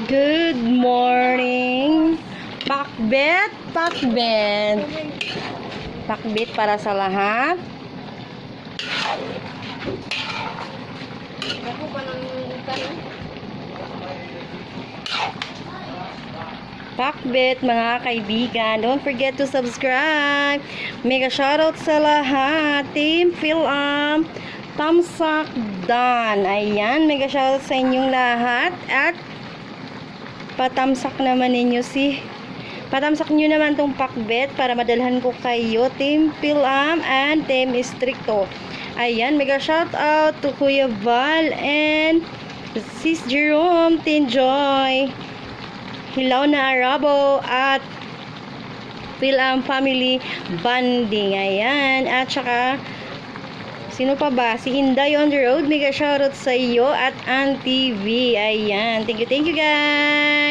Good morning. Pakbet, pakbet. Pakbet para sa lahat. Pakbet mga kaibigan. Don't forget to subscribe. Mega shoutout sa lahat. Team Philam. Tamsak Dan. Ayan, mega shoutout sa inyong lahat. At patamsak naman ninyo patamsak nyo naman tong pakbet para madalhan ko kayo. Team Philam and Team Stricto. Ayan, mega shoutout to Kuya Val and Sis Jerome, Team Joy, Hilaw na Arabo at Philam Family Banding. Ayan, at saka sino pa ba? Si Inday on the road. Mega shoutout sa iyo at Auntie V. Ayan. Thank you guys.